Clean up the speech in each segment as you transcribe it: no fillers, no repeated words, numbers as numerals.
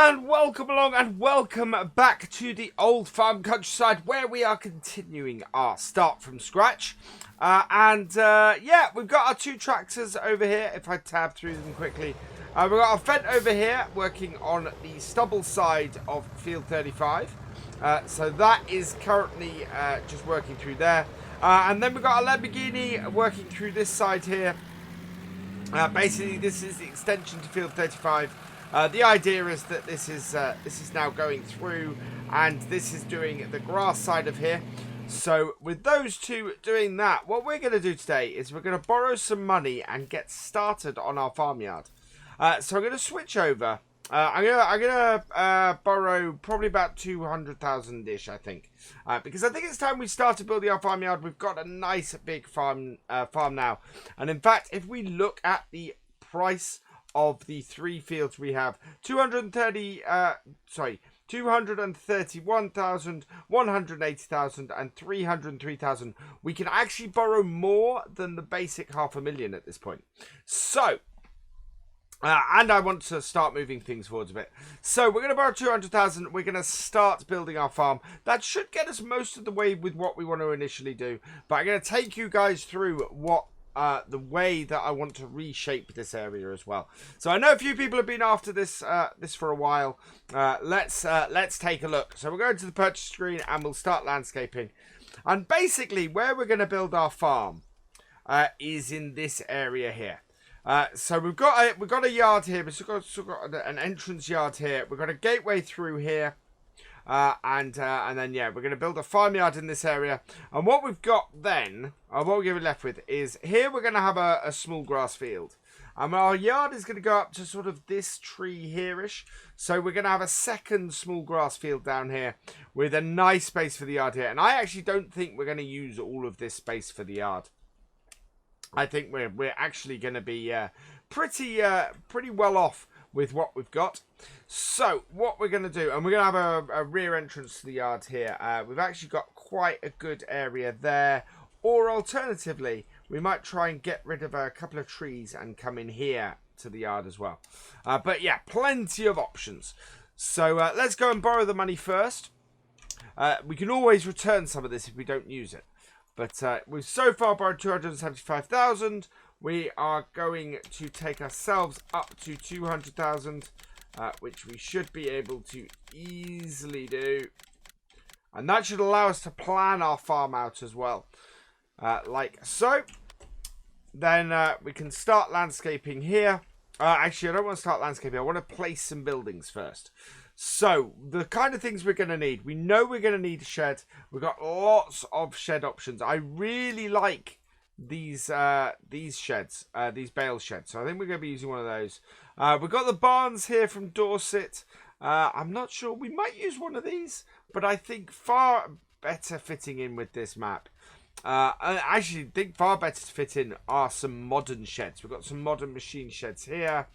And welcome along and welcome back to the old farm countryside where we are continuing our start from scratch. Yeah, we've got our two tractors over here. If I tab through them quickly, we've got our Fent over here working on the stubble side of field 35. So that is currently just working through there. And then we've got our Lamborghini working through this side here. Basically, this is the extension to field 35. The idea is that this is now going through, and this is doing the grass side of here. So with those two doing that, what we're going to do today is we're going to borrow some money and get started on our farmyard. So I'm going to switch over. I'm gonna borrow probably about 200,000-ish, I think, because I think it's time we started building our farmyard. We've got a nice big farm now, and in fact, if we look at the price of the three fields we have, 231,000, 180,000, and 303,000. We can actually borrow more than the basic 500,000 at this point. So. And I want to start moving things forwards a bit. So we're going to borrow 200,000. We're going to start building our farm. That should get us most of the way with what we want to initially do. But I'm going to take you guys through what the way that I want to reshape this area as well. So I know a few people have been after this for a while. Let's take a look. So we're going to the purchase screen and we'll start landscaping. And basically where we're going to build our farm is in this area here. So we've got a yard here. We've got an entrance yard here. We've got a gateway through here, and then yeah, we're going to build a farmyard in this area. And what we've got then, what we're going to be left with is here we're going to have a small grass field, and our yard is going to go up to sort of this tree here-ish. So we're going to have a second small grass field down here with a nice space for the yard here. And I actually don't think we're going to use all of this space for the yard. I think we're actually going to be pretty well off with what we've got. So what we're going to do, and we're going to have a rear entrance to the yard here. We've actually got quite a good area there. Or alternatively, we might try and get rid of a couple of trees and come in here to the yard as well. But yeah, plenty of options. So let's go and borrow the money first. We can always return some of this if we don't use it. But we've so far borrowed 275,000. We are going to take ourselves up to 200,000, which we should be able to easily do. And that should allow us to plan our farm out as well. Like so. Then we can start landscaping here. Actually, I don't want to start landscaping. I want to place some buildings first. So, the kind of things we're going to need. We know we're going to need a shed. We've got lots of shed options. I really like these sheds, these bale sheds. So, I think we're going to be using one of those. We've got the barns here from Dorset. I'm not sure. We might use one of these. But I think far better fitting in with this map. I actually think far better to fit in are some modern sheds. We've got some modern machine sheds here.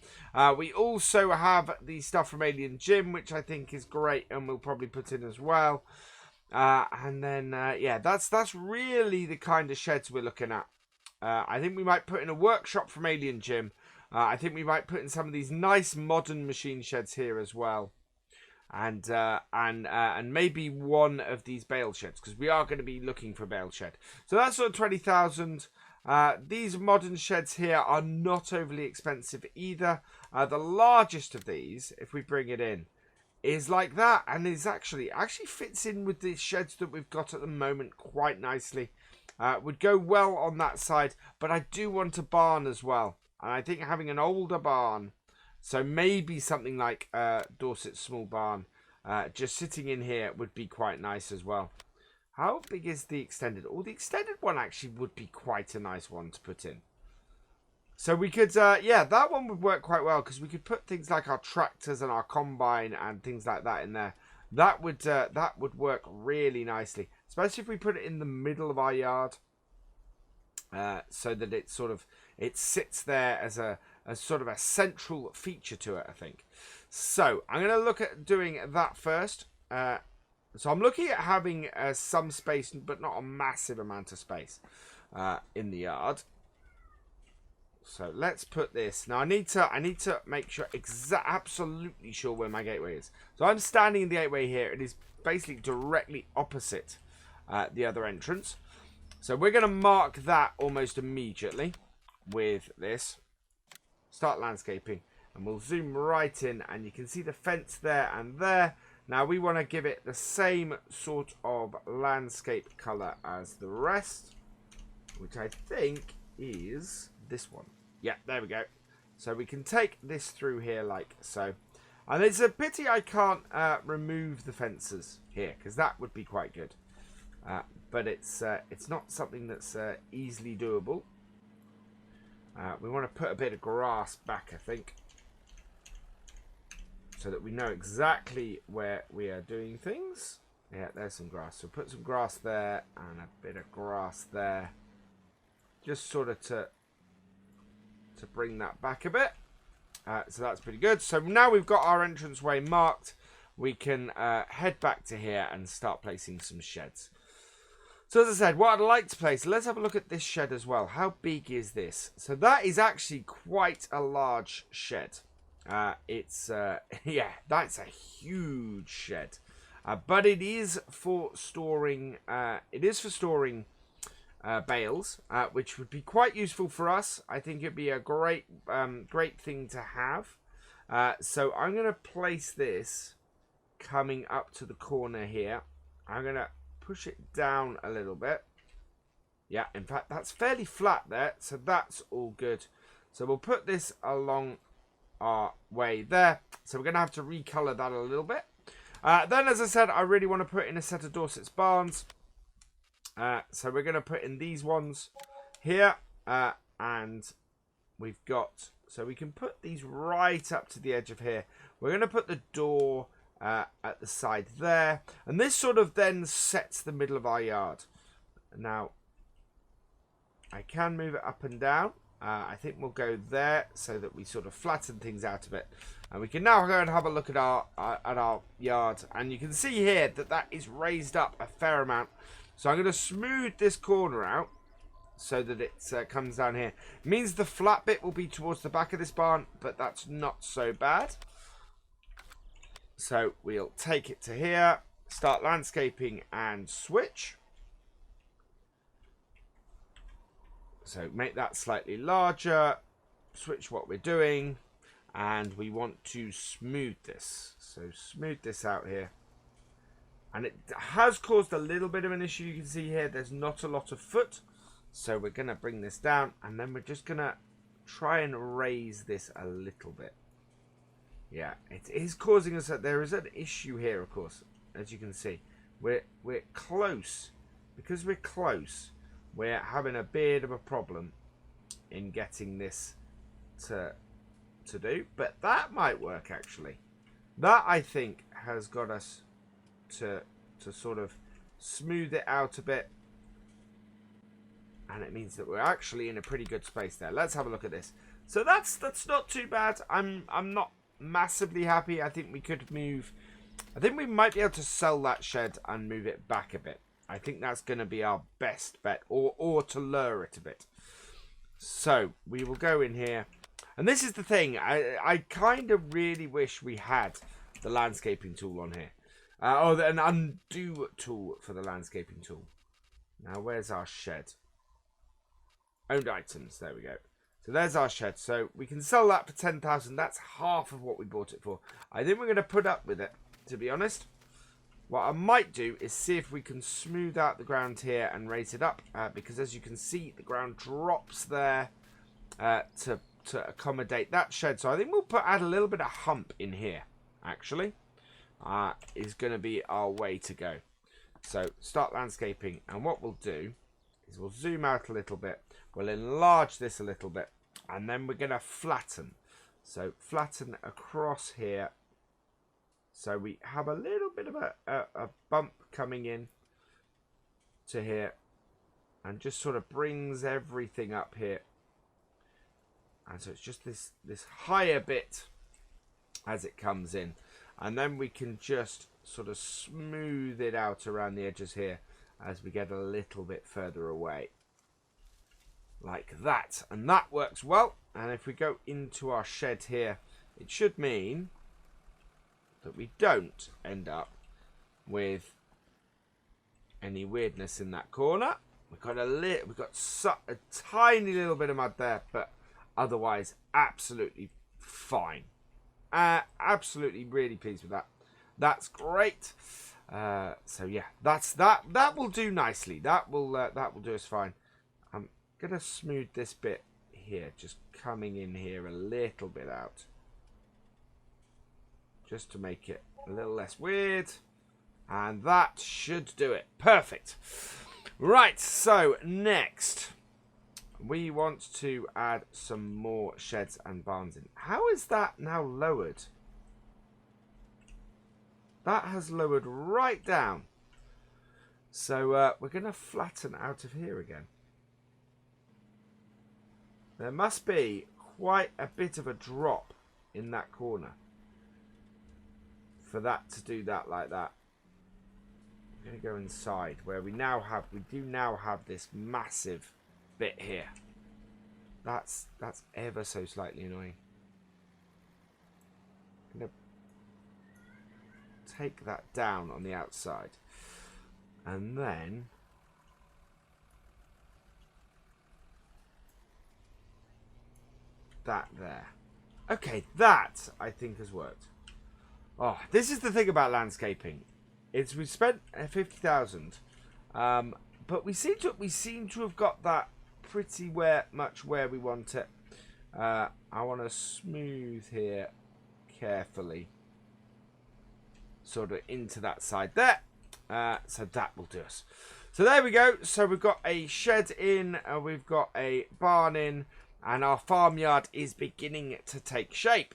We also have the stuff from Alien Gym, which I think is great and we'll probably put in as well. And then, yeah, that's really the kind of sheds we're looking at. I think we might put in a workshop from Alien Gym. I think we might put in some of these nice modern machine sheds here as well. And maybe one of these bale sheds, because we are going to be looking for a bale shed. So that's sort of 20,000. These modern sheds here are not overly expensive either. The largest of these, if we bring it in, is like that, and is actually fits in with the sheds that we've got at the moment quite nicely. Would go well on that side, but I do want a barn as well, and I think having an older barn. So maybe something like Dorset's small barn, just sitting in here would be quite nice as well. How big is the extended? Oh, the extended one actually would be quite a nice one to put in. So we could, yeah, that one would work quite well because we could put things like our tractors and our combine and things like that in there. That would work really nicely, especially if we put it in the middle of our yard, so that it sits there as sort of a central feature to it, I think. So I'm going to look at doing that first. So I'm looking at having some space, but not a massive amount of space in the yard. So let's put this. Now I need to make sure absolutely sure where my gateway is. So I'm standing in the gateway here. It is basically directly opposite the other entrance. So we're going to mark that almost immediately with this. Start landscaping. And we'll zoom right in. And you can see the fence there and there. Now we want to give it the same sort of landscape color as the rest. Which I think is this one. Yeah, there we go. So we can take this through here like so. And it's a pity I can't remove the fences here, because that would be quite good. But it's not something that's easily doable. We want to put a bit of grass back, I think, so that we know exactly where we are doing things. Yeah, there's some grass. So put some grass there and a bit of grass there. Just sort of to bring that back a bit. So that's pretty good. So now we've got our entranceway marked. We can head back to here and start placing some sheds. So as I said, what I'd like to place, let's have a look at this shed as well. How big is this? So that is actually quite a large shed. Yeah, that's a huge shed. But it is for storing, bales, which would be quite useful for us. I think it'd be a great thing to have. So I'm going to place this coming up to the corner here. I'm going to push it down a little bit. Yeah, in fact, that's fairly flat there, so that's all good. So we'll put this along our way there. So we're going to have to recolor that a little bit. Then, as I said, I really want to put in a set of Dorset's barns. So we're going to put in these ones here, and we've got, so we can put these right up to the edge of here. We're going to put the door at the side there, and this sort of then sets the middle of our yard. Now, I can move it up and down. I think we'll go there so that we sort of flatten things out a bit. And we can now go and have a look at our yard, and you can see here that that is raised up a fair amount. So I'm going to smooth this corner out so that it comes down here. It means the flat bit will be towards the back of this barn, but that's not so bad. So we'll take it to here, start landscaping and switch. So make that slightly larger, switch what we're doing, and we want to smooth this. So smooth this out here. And it has caused a little bit of an issue. You can see here there's not a lot of foot. So we're going to bring this down, and then we're just going to try and raise this a little bit. Yeah, it is causing us that there is an issue here, of course, as you can see. We're close. Because we're close, we're having a bit of a problem in getting this to do. But that might work, actually. That, I think, has got us to sort of smooth it out a bit. And it means that we're actually in a pretty good space there. Let's have a look at this. So that's not too bad. I'm not massively happy. I think we could move. I think we might be able to sell that shed and move it back a bit. I think that's going to be our best bet, or to lower it a bit. So we will go in here, and this is the thing. I kind of really wish we had the landscaping tool on here. An undo tool for the landscaping tool. Now, where's our shed? Owned items. There we go. So there's our shed. So we can sell that for 10,000. That's half of what we bought it for. I think we're going to put up with it, to be honest. What I might do is see if we can smooth out the ground here and raise it up. Because as you can see, the ground drops there to accommodate that shed. So I think we'll add a little bit of hump in here, actually. Is going to be our way to go. So start landscaping, and what we'll do is we'll zoom out a little bit, we'll enlarge this a little bit, and then we're going to flatten. So flatten across here, so we have a little bit of a bump coming in to here, and just sort of brings everything up here. And so it's just this higher bit as it comes in. And then we can just sort of smooth it out around the edges here as we get a little bit further away. like that. And that works well. And if we go into our shed here, it should mean that we don't end up with any weirdness in that corner. We've got a tiny little bit of mud there, but otherwise absolutely fine. Absolutely really pleased with that. That's great. So yeah, that will do nicely. That will do us fine. I'm gonna smooth this bit here, just coming in here a little bit out, just to make it a little less weird. And that should do it. Perfect. Right, so next we want to add some more sheds and barns in. How is that now lowered? That has lowered right down. So we're going to flatten out of here again. There must be quite a bit of a drop in that corner for that to do that like that. I'm going to go inside where we do now have this massive bit here. That's ever so slightly annoying. I'm going to take that down on the outside. And then that there. Okay, that I think has worked. Oh, this is the thing about landscaping. We spent 50,000, but we seem to have got that pretty much where we want it. I want to smooth here carefully, sort of into that side there. So that will do us. So there we go. So we've got a shed in, we've got a barn in, and our farmyard is beginning to take shape.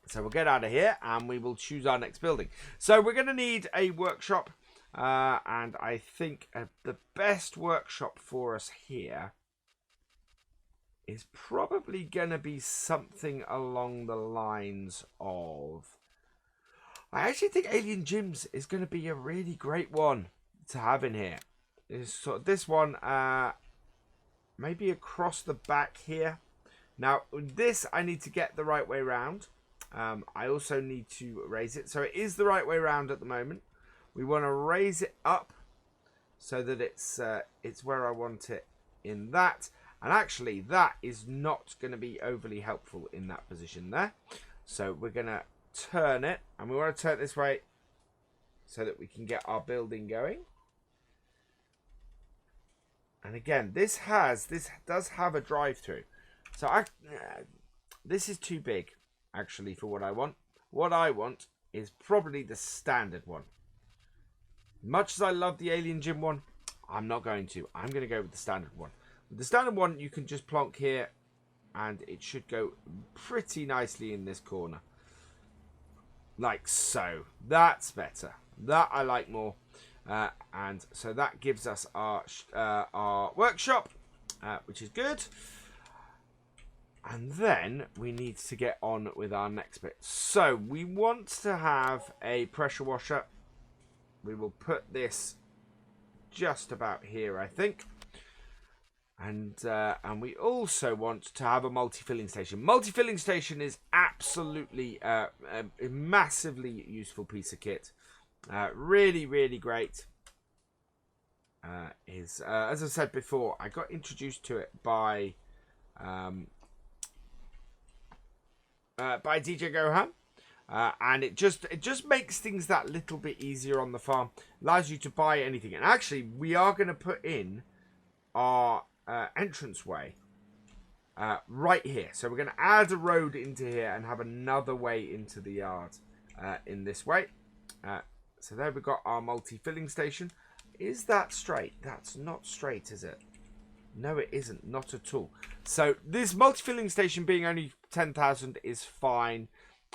So we'll get out of here and we will choose our next building. So we're going to need a workshop. And I think the best workshop for us here is probably going to be something along the lines of... I actually think Alien Gyms is going to be a really great one to have in here. This one, maybe across the back here. Now, this I need to get the right way round. I also need to raise it. So it is the right way round at the moment. We want to raise it up so that it's where I want it in that. And actually, that is not going to be overly helpful in that position there. So we're going to turn it. And we want to turn it this way so that we can get our building going. And again, this does have a drive-through. So this is too big, actually, for what I want. What I want is probably the standard one. Much as I love the Alien Gym one, I'm not going to. I'm going to go with the standard one. With the standard one, you can just plonk here, and it should go pretty nicely in this corner. Like so. That's better. That I like more. And so that gives us our workshop, which is good. And then we need to get on with our next bit. So we want to have a pressure washer. We will put this just about here, I think. And we also want to have a multi-filling station. Multi-filling station is absolutely a massively useful piece of kit. Really, really great. As I said before, I got introduced to it by DJ Johan. And it just makes things that little bit easier on the farm. Allows you to buy anything. And actually, we are going to put in our entranceway right here. So we're going to add a road into here and have another way into the yard in this way. So there we've got our multi-filling station. Is that straight? That's not straight, is it? No, it isn't. Not at all. So this multi-filling station being only 10,000 is fine.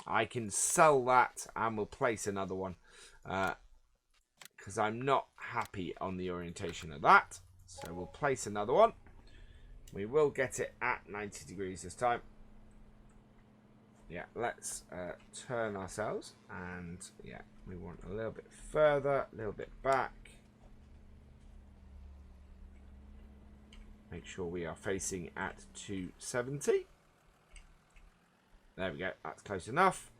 I can sell that and we'll place another one because I'm not happy on the orientation of that. So we'll place another one. We will get it at 90 degrees this time. Yeah, let's turn ourselves, and yeah, we want a little bit further, a little bit back. Make sure we are facing at 270. There we go. That's close enough.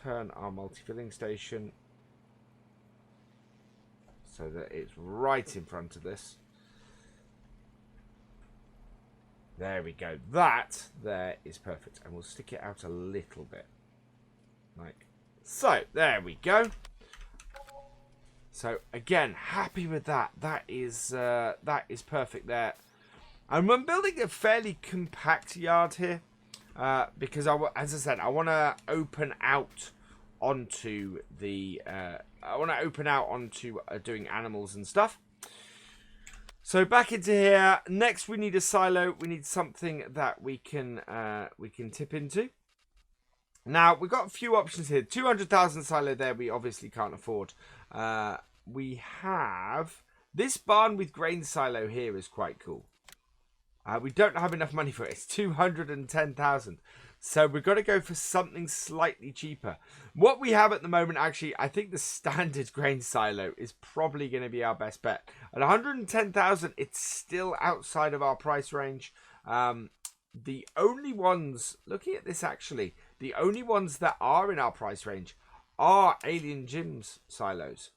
Turn our multi-filling station so that it's right in front of this. There we go. That there is perfect. And we'll stick it out a little bit. Like so. There we go. So again, happy with that. That is perfect there. And I'm building a fairly compact yard here because as I said, I want to open out onto the. Doing animals and stuff. So back into here. Next, we need a silo. We need something that we can tip into. Now we've got a few options here. 200,000 silo there. We obviously can't afford. We have this barn with grain silo here is quite cool. We don't have enough money for it. It's 210,000. So we've got to go for something slightly cheaper. What we have at the moment, actually, I think the standard grain silo is probably going to be our best bet. At 110,000, it's still outside of our price range. The only ones, looking at this actually, the only ones that are in our price range are Alien Gym's silos.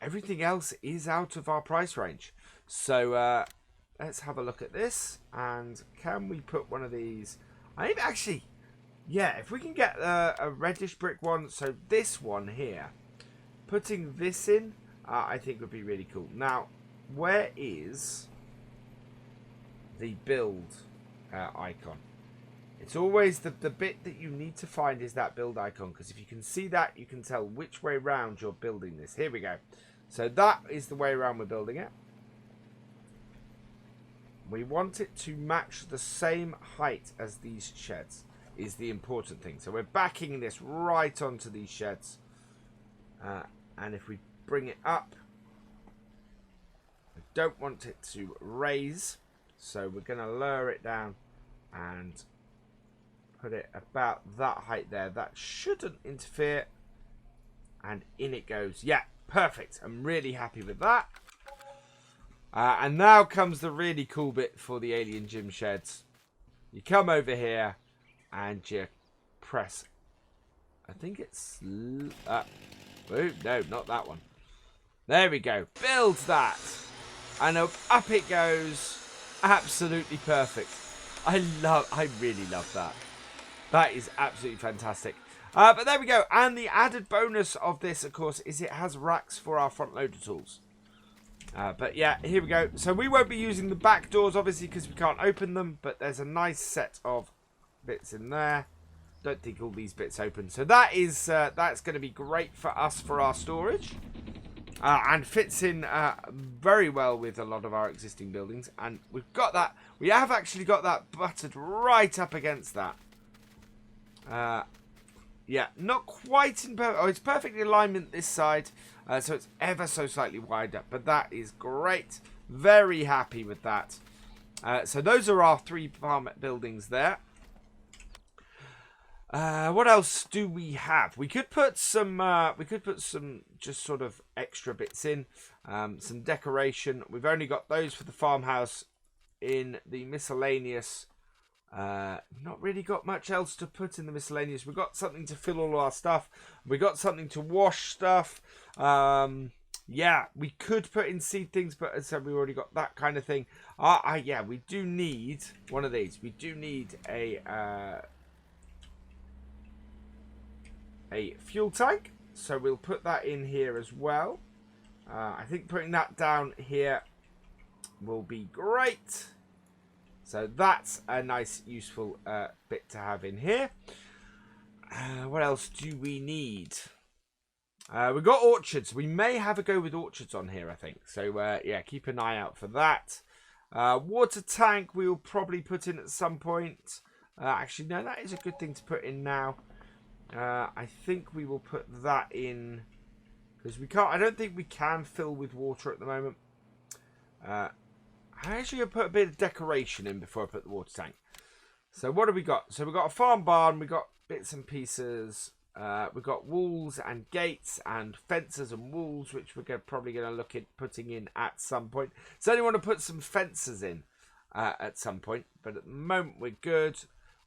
Everything else is out of our price range. So let's have a look at this. And can we put one of these? I think actually, yeah, if we can get a reddish brick one. So this one here, putting this in, I think would be really cool. Now, where is the build icon? It's always the bit that you need to find is that build icon, because if you can see that, you can tell which way around you're building this. Here we go. So that is the way around we're building it. We want it to match the same height as these sheds is the important thing. So we're backing this right onto these sheds. And if we bring it up, I don't want it to raise. So we're going to lower it down and put it about that height there. That shouldn't interfere. And in it goes. Yeah, perfect. I'm really happy with that. And now comes the really cool bit for the Alien Gym sheds. You come over here and you press. I think it's. Oh, no, not that one. There we go. Build that. And up it goes. Absolutely perfect. I really love that. That is absolutely fantastic. But there we go. And the added bonus of this, of course, is it has racks for our front loader tools. But yeah, here we go. So we won't be using the back doors, obviously, because we can't open them. But there's a nice set of bits in there. Don't think all these bits open. So that is that's going to be great for us for our storage. And fits in very well with a lot of our existing buildings. And we've got that. We have actually got that buttered right up against that. Yeah, not quite in perfect. Oh, it's perfect alignment this side. So it's ever so slightly wider. But that is great. Very happy with that. So those are our 3 farm buildings there. What else do we have? We could put some just sort of extra bits in. Some decoration. We've only got those for the farmhouse. In the miscellaneous, not really got much else to put in the miscellaneous. We've got something to fill all our stuff. We got something to wash stuff. Yeah, we could put in seed things, but as I said, we already got that kind of thing. Yeah, we do need one of these. We do need a fuel tank, so we'll put that in here as well. I think putting that down here will be great. So that's a nice, useful bit to have in here. What else do we need? We've got orchards. We may have a go with orchards on here, I think. So, yeah, keep an eye out for that. Water tank we'll probably put in at some point. Actually, no, that is a good thing to put in now. I think we will put that in because we can't. I don't think we can fill with water at the moment. I'm actually going to put a bit of decoration in before I put the water tank. So what have we got? So we've got a farm barn. We've got bits and pieces. we've got walls and gates and fences and walls, which we're probably going to look at putting in at some point. So I want to put some fences in at some point, but at the moment we're good.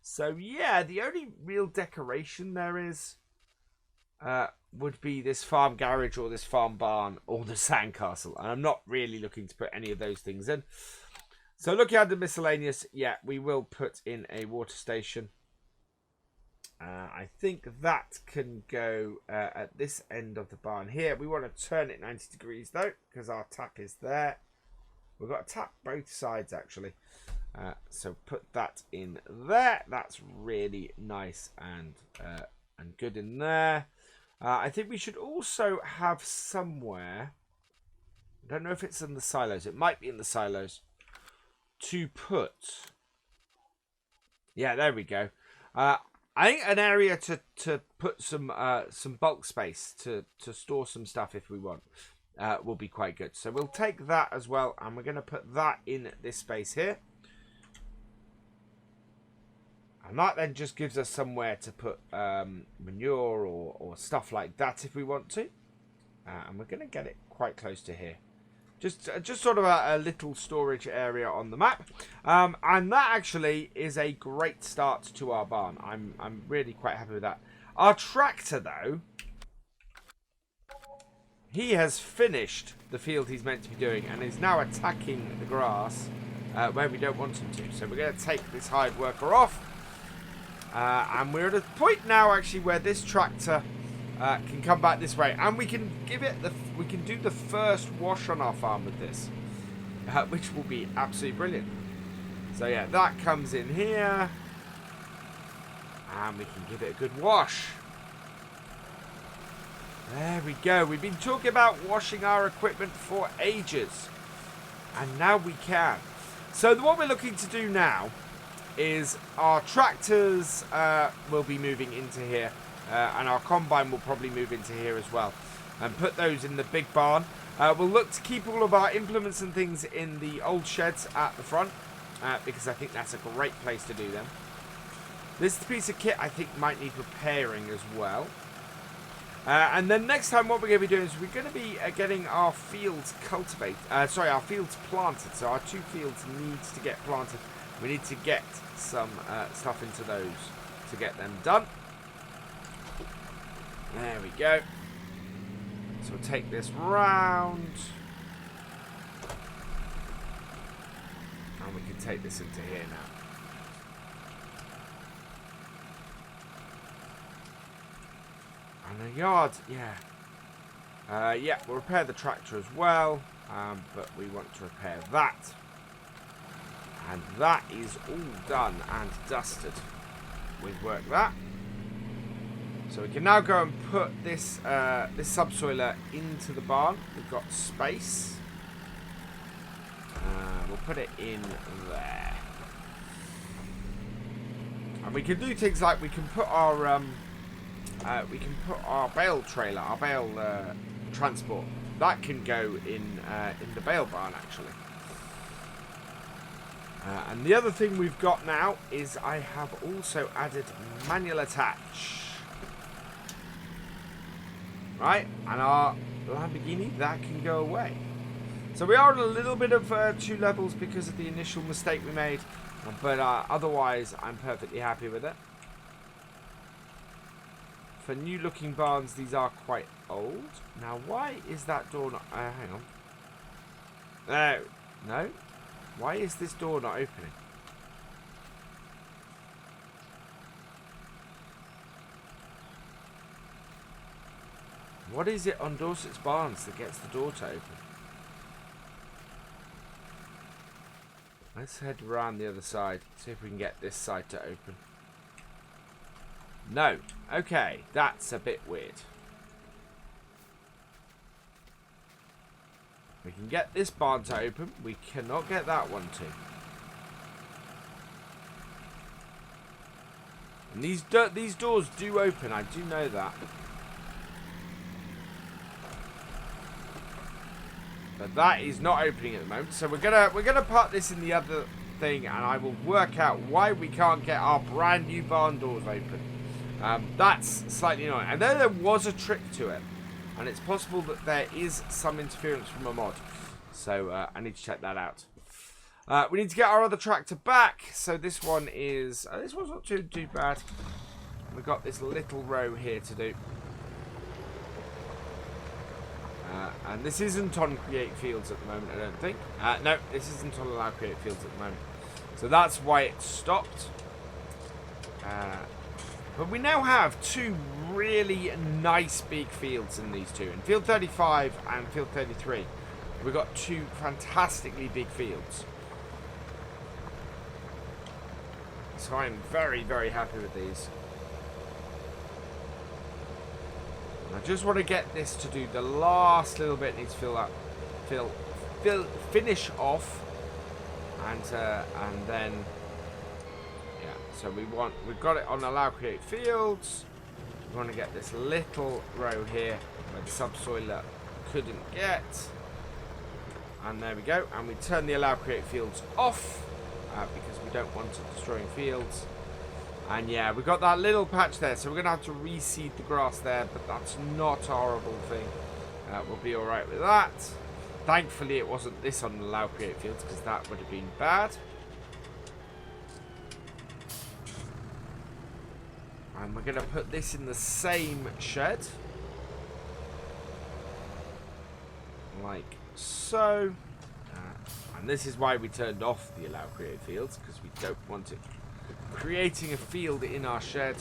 So yeah, the only real decoration there is would be this farm garage or this farm barn or the sandcastle, and I'm not really looking to put any of those things in. So looking at the miscellaneous, yeah, we will put in a water station. I think that can go at this end of the barn here. We want to turn it 90 degrees though, because our tap is there. We've got a tap both sides actually. So put that in there. That's really nice and good in there. I think we should also have somewhere, I don't know if it's in the silos, it might be in the silos, to put, yeah, there we go. I think an area to put some bulk space to store some stuff if we want will be quite good. So we'll take that as well, and we're going to put that in this space here. And that then just gives us somewhere to put manure or stuff like that if we want to. And we're going to get it quite close to here. Just sort of a little storage area on the map. And that actually is a great start to our barn. I'm really quite happy with that. Our tractor, though, he has finished the field he's meant to be doing and is now attacking the grass where we don't want him to. So we're going to take this hired worker off. And we're at a point now actually where this tractor can come back this way, and we can give it we can do the first wash on our farm with this, which will be absolutely brilliant. So yeah, that comes in here, and we can give it a good wash. There we go. We've been talking about washing our equipment for ages, and now we can. So what we're looking to do now is our tractors will be moving into here, and our combine will probably move into here as well, and put those in the big barn. We'll look to keep all of our implements and things in the old sheds at the front, because I think that's a great place to do them. This piece of kit I think might need repairing as well. And then next time what we're going to be doing is we're going to be getting our fields our fields planted. So our 2 fields needs to get planted. We need to get some stuff into those to get them done. There we go. So we'll take this round. And we can take this into here now. And a yard, yeah. Yeah, we'll repair the tractor as well. But we want to repair that. And that is all done and dusted. We've worked that. So we can now go and put this this subsoiler into the barn. We've got space. We'll put it in there. And we can do things like we can put our bale trailer, our bale transport. That can go in the bale barn actually. And the other thing we've got now is I have also added manual attach. Right, and our Lamborghini, that can go away. So we are on a little bit of 2 levels because of the initial mistake we made. But otherwise, I'm perfectly happy with it. For new looking barns, these are quite old. Now, why is that door not... hang on. No. Why is this door not opening? What is it on Dorset's barns that gets the door to open? Let's head around the other side. See if we can get this side to open. No. Okay, that's a bit weird. We can get this barn to open. We cannot get that one to. And these doors do open. I do know that. But that is not opening at the moment. So we're gonna park this in the other thing, and I will work out why we can't get our brand new barn doors open. That's slightly annoying. And then there was a trick to it. And it's possible that there is some interference from a mod. So I need to check that out. We need to get our other tractor back. So this one is... this one's not too bad. We've got this little row here to do. And this isn't on create fields at the moment, I don't think. No, this isn't on allow create fields at the moment. So that's why it stopped. But we now have two really nice big fields in these two. In field 35 and field 33. We've got two fantastically big fields. So I'm very, very happy with these. I just want to get this to do the last little bit. Needs to finish off, and then yeah. So we've got it on allow create fields. We want to get this little row here where the subsoiler couldn't get, and there we go. And we turn the allow create fields off because we don't want it destroying fields. And yeah, we've got that little patch there, so we're going to have to reseed the grass there, but that's not a horrible thing. We'll be alright with that. Thankfully, it wasn't this on allow create fields, because that would have been bad. And we're going to put this in the same shed. Like so. And this is why we turned off the allow create fields, because we don't want it creating a field in our shed.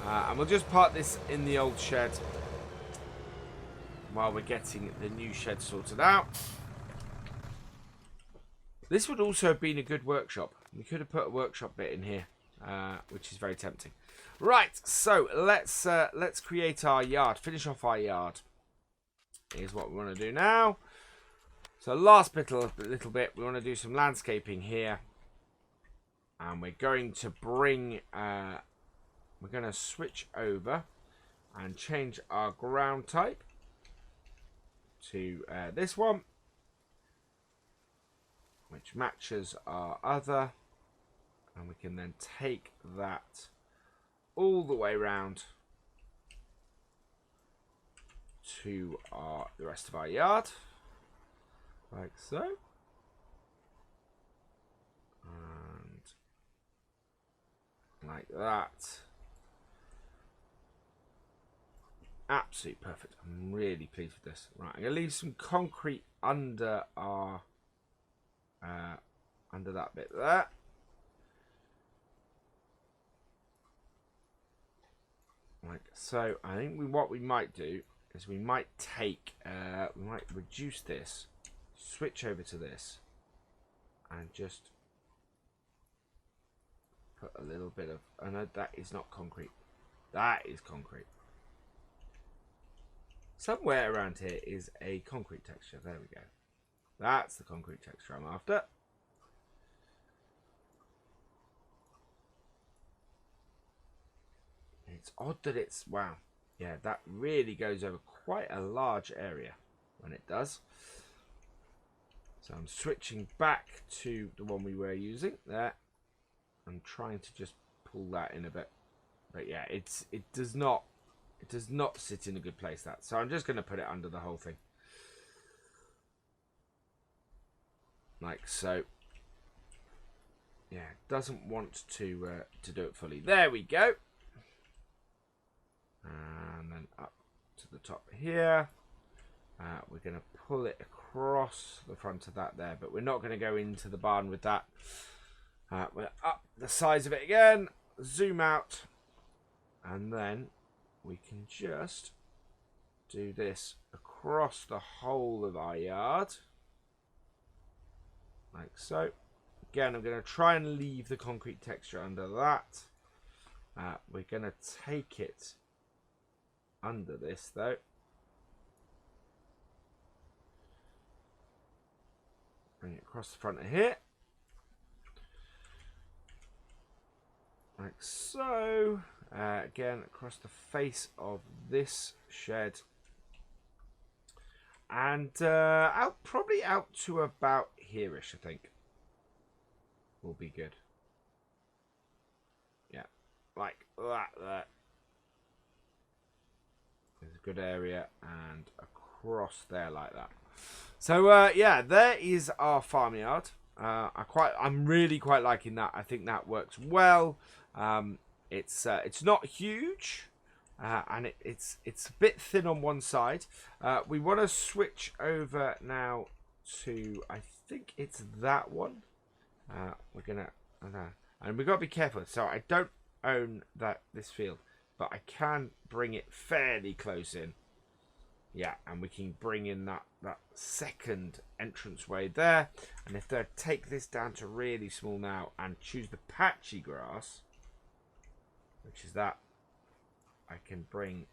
And we'll just park this in the old shed while we're getting the new shed sorted out. This would also have been a good workshop. We could have put a workshop bit in here, which is very tempting. Right, so let's create our yard, finish off our yard. Here's what we want to do now. So last little bit, we want to do some landscaping here. And we're going to bring, we're going to switch over and change our ground type to this one, which matches our other. And we can then take that all the way around to the rest of our yard, like so. Like that. Absolutely perfect. I'm really pleased with this. Right, I'm going to leave some concrete under our under that bit there. Like so. I think what we might do is we might take we might reduce this, switch over to this, and just put a little bit of... Oh no, that is not concrete. That is concrete. Somewhere around here is a concrete texture. There we go. That's the concrete texture I'm after. It's odd that it's... Wow. Yeah, that really goes over quite a large area when it does. So I'm switching back to the one we were using there. I'm trying to just pull that in a bit, but yeah, it does not sit in a good place, that. So I'm just going to put it under the whole thing, like so. Yeah, it doesn't want to do it fully. There we go. And then up to the top here. We're going to pull it across the front of that there, but we're not going to go into the barn with that. We're up the size of it again, zoom out, and then we can just do this across the whole of our yard, like so. Again, I'm going to try and leave the concrete texture under that. We're going to take it under this though. Bring it across the front of here. Like so. Again, across the face of this shed. And probably out to about here-ish, I think. Will be good. Yeah, like that there. good area, and across there like that. So yeah, there is our farmyard. I'm really quite liking that. I think that works well. It's not huge, and it's a bit thin on one side. We want to switch over now to, I think it's that one. We're gonna, and we've got to be careful. So I don't own this field, but I can bring it fairly close in. Yeah, and we can bring in that second entranceway there. And if I take this down to really small now and choose the patchy grass, which is that, I can bring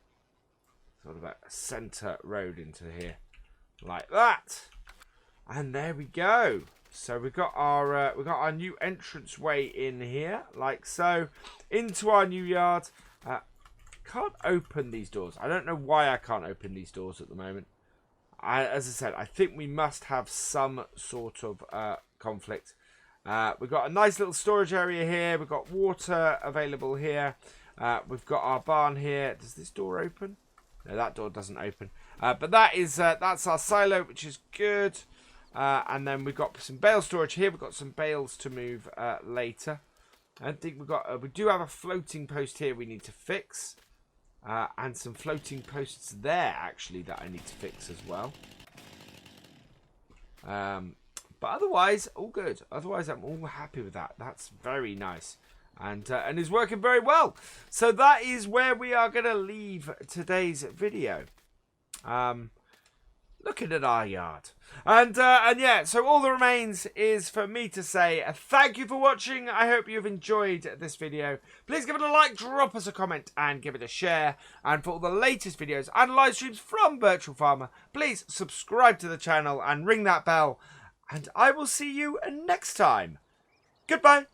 sort of a center road into here like that. And there we go. So we've got our new entranceway in here, like so, into our new yard. Can't open these doors. I don't know why I can't open these doors at the moment. As I said, I think we must have some sort of conflict. We've got a nice little storage area here. We've got water available here. We've got our barn here. Does this door open? No, that door doesn't open. But that's our silo, which is good. And then we've got some bale storage here. We've got some bales to move later. I think we do have a floating post here we need to fix. And some floating posts there, actually, that I need to fix as well. But otherwise, all good. Otherwise, I'm all happy with that. That's very nice. And is working very well. So that is where we are going to leave today's video. Looking at our yard. And yeah, so all that remains is for me to say thank you for watching. I hope you've enjoyed this video. Please give it a like, drop us a comment, and give it a share. And for all the latest videos and live streams from Virtual Farmer, please subscribe to the channel and ring that bell. And I will see you next time. Goodbye.